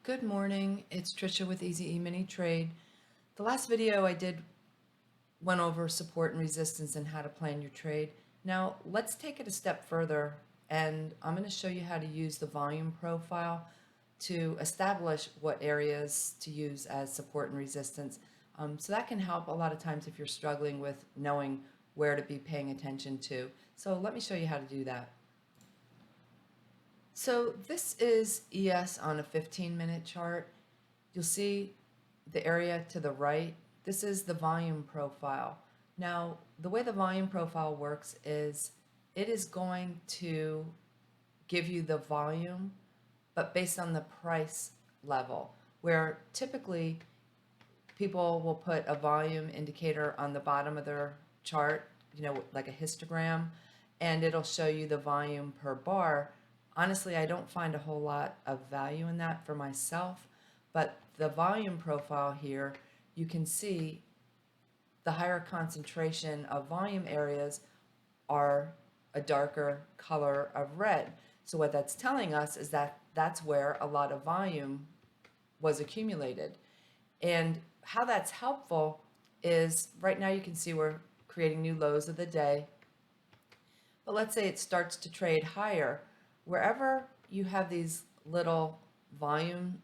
Good morning, it's Trisha with Easy E-mini Trade. The last video I did went over support and resistance and how to plan your trade. Now let's take it a step further, and I'm going to show you how to use the volume profile to establish what areas to use as support and resistance. So that can help a lot of times if you're struggling with knowing where to be paying attention to. So let me show you how to do that. So this is ES on a 15-minute chart. You'll see the area to the right. This is the volume profile. Now, the way the volume profile works is it is going to give you the volume, but based on the price level, where typically people will put a volume indicator on the bottom of their chart, like a histogram, and it'll show you the volume per bar. Honestly, I don't find a whole lot of value in that for myself, but the volume profile here, you can see the higher concentration of volume areas are a darker color of red. So what that's telling us is that that's where a lot of volume was accumulated. And how that's helpful is right now you can see we're creating new lows of the day. But let's say it starts to trade higher. Wherever you have these little volume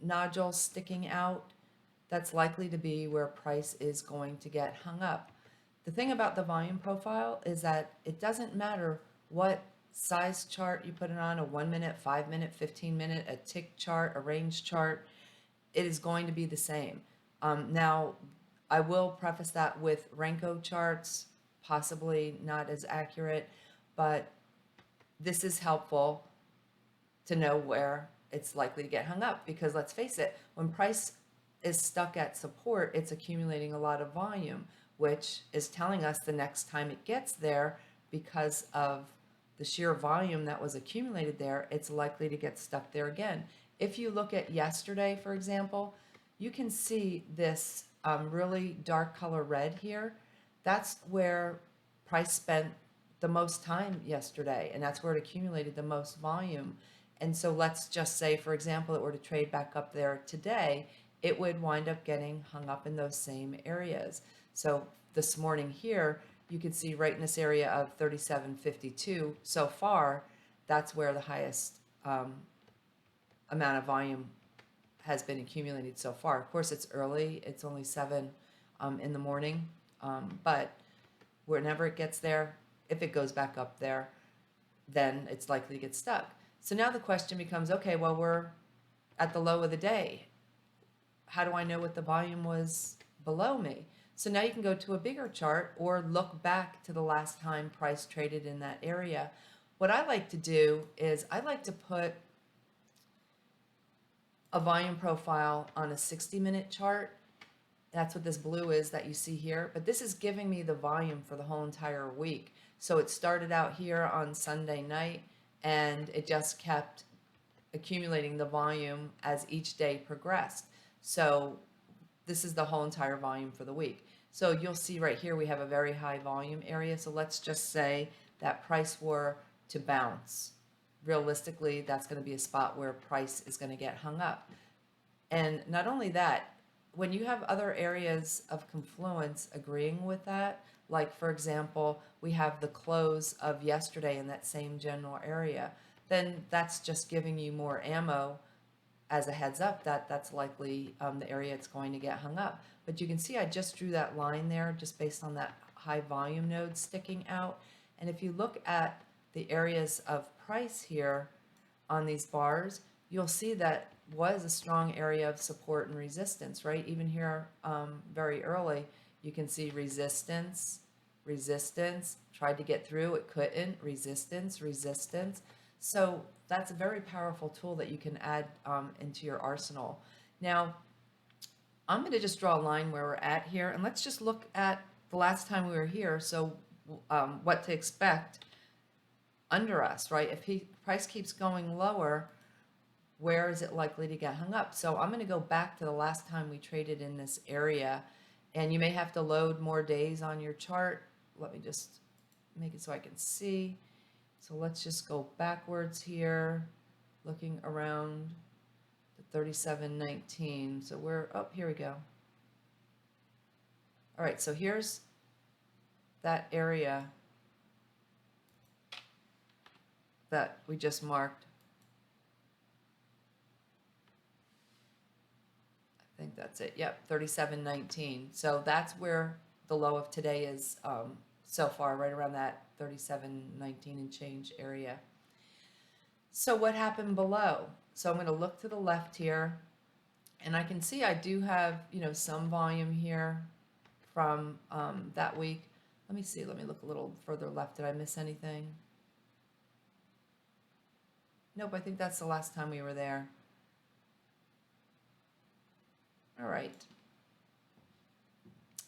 nodules sticking out, that's likely to be where price is going to get hung up. The thing about the volume profile is that it doesn't matter what size chart you put it on, a 1 minute, 5 minute, 15 minute, a tick chart, a range chart, it is going to be the same. Now, I will preface that with Renko charts, possibly not as accurate, but this is helpful to know where it's likely to get hung up, because let's face it, when price is stuck at support, it's accumulating a lot of volume, which is telling us the next time it gets there, because of the sheer volume that was accumulated there, it's likely to get stuck there again. If you look at yesterday, for example, you can see this really dark color red here. That's where price spent the most time yesterday, and that's where it accumulated the most volume. And so let's just say, for example, it were to trade back up there today, it would wind up getting hung up in those same areas. So this morning here, you can see right in this area of 37.52 so far, that's where the highest amount of volume has been accumulated so far. Of course, it's early, it's only 7 in the morning, but whenever it gets there, if it goes back up there, then it's likely to get stuck. So now the question becomes, okay, well, we're at the low of the day. How do I know what the volume was below me? So now you can go to a bigger chart or look back to the last time price traded in that area. What I like to do is I like to put a volume profile on a 60-minute chart. That's what this blue is that you see here, but this is giving me the volume for the whole entire week. So it started out here on Sunday night, and it just kept accumulating the volume as each day progressed. So this is the whole entire volume for the week. So you'll see right here we have a very high volume area. So let's just say that price were to bounce. Realistically, that's going to be a spot where price is going to get hung up. And not only that, when you have other areas of confluence agreeing with that, like for example, we have the close of yesterday in that same general area, then that's just giving you more ammo as a heads up that that's likely the area it's going to get hung up. But you can see I just drew that line there just based on that high volume node sticking out. And if you look at the areas of price here on these bars, you'll see that was a strong area of support and resistance, right? Even here very early, you can see resistance, resistance, tried to get through, it couldn't, resistance, resistance. So that's a very powerful tool that you can add into your arsenal. Now, I'm going to just draw a line where we're at here, and let's just look at the last time we were here, so what to expect under us, right? If price keeps going lower, where is it likely to get hung up? So I'm going to go back to the last time we traded in this area, and you may have to load more days on your chart. Let me just make it so I can see. So let's just go backwards here, looking around the 37.19. So we're, oh, here we go. All right, so here's that area that we just marked. I think that's it. Yep, 37.19. So that's where the low of today is so far, right around that 37.19 and change area. So what happened below? So I'm going to look to the left here, and I can see I do have, some volume here from that week. Let me see. Let me look a little further left. Did I miss anything? Nope, I think that's the last time we were there. All right.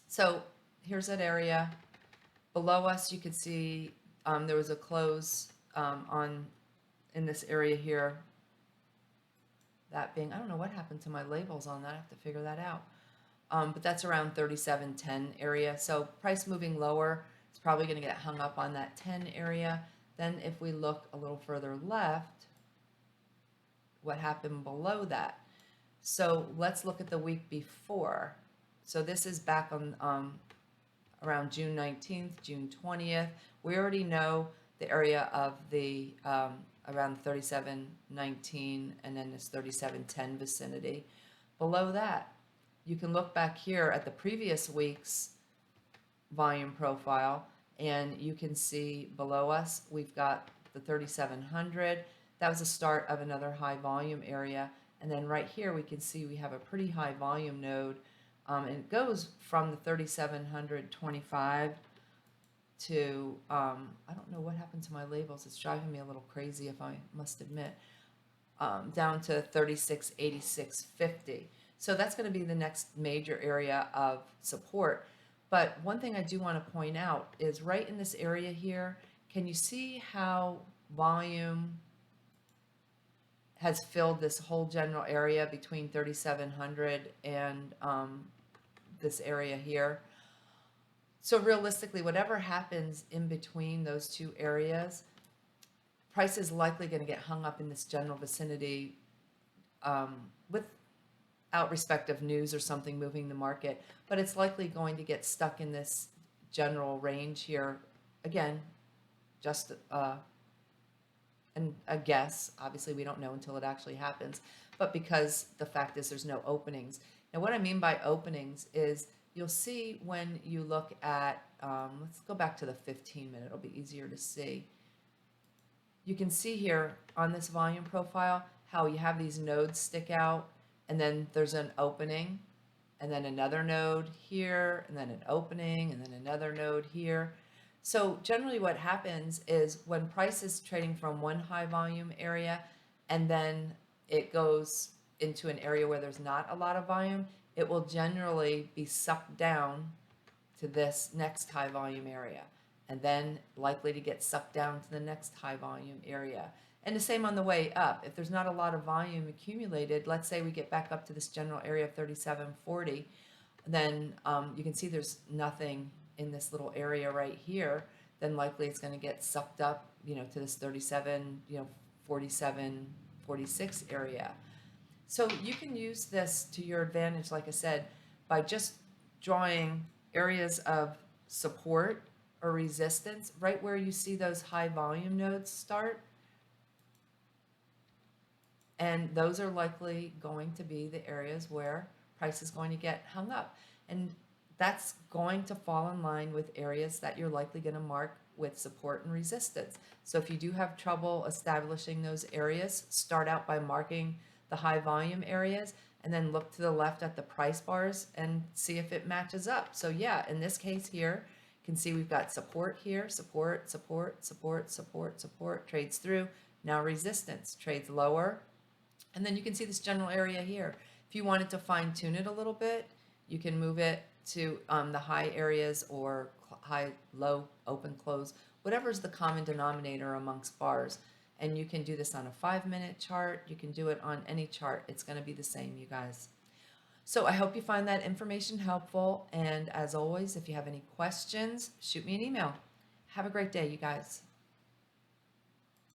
So here's that area. Below us, you could see there was a close in this area here. That being, I don't know what happened to my labels on that. I have to figure that out. But that's around 37.10 area. So price moving lower, it's probably going to get hung up on that 10 area. Then if we look a little further left, what happened below that? So let's look at the week before. So this is back on around June 19th, June 20th. We already know the area of the around 37.19 and then this 37.10 vicinity. Below that, you can look back here at the previous week's volume profile, and you can see below us we've got the 3700. That was the start of another high volume area. And then right here we can see we have a pretty high volume node, and it goes from the 3725 to, I don't know what happened to my labels. It's driving me a little crazy, if I must admit, down to 3686.50. So that's going to be the next major area of support. But one thing I do want to point out is right in this area here, can you see how volume has filled this whole general area between 3700 and this area here? So realistically, whatever happens in between those two areas, price is likely going to get hung up in this general vicinity without respect of news or something moving the market, but it's likely going to get stuck in this general range here. Again, just and a guess. Obviously, we don't know until it actually happens, but because the fact is there's no openings. Now, what I mean by openings is you'll see when you look at, let's go back to the 15-minute, it'll be easier to see. You can see here on this volume profile how you have these nodes stick out, and then there's an opening, and then another node here, and then an opening, and then another node here. So generally what happens is when price is trading from one high volume area and then it goes into an area where there's not a lot of volume, it will generally be sucked down to this next high volume area and then likely to get sucked down to the next high volume area. And the same on the way up. If there's not a lot of volume accumulated, let's say we get back up to this general area of 3740, then you can see there's nothing in this little area right here, then likely it's going to get sucked up, to this 37, 47, 46 area. So you can use this to your advantage, like I said, by just drawing areas of support or resistance right where you see those high volume nodes start. And those are likely going to be the areas where price is going to get hung up. And that's going to fall in line with areas that you're likely going to mark with support and resistance. So if you do have trouble establishing those areas, start out by marking the high volume areas and then look to the left at the price bars and see if it matches up. So yeah, in this case here, you can see we've got support here, support, support, support, support, support, trades through. Now resistance, trades lower. And then you can see this general area here. If you wanted to fine tune it a little bit, you can move it to the high areas or high, low, open, close, whatever is the common denominator amongst bars. And you can do this on a 5-minute chart. You can do it on any chart. It's going to be the same, you guys. So I hope you find that information helpful. And as always, if you have any questions, shoot me an email. Have a great day, you guys.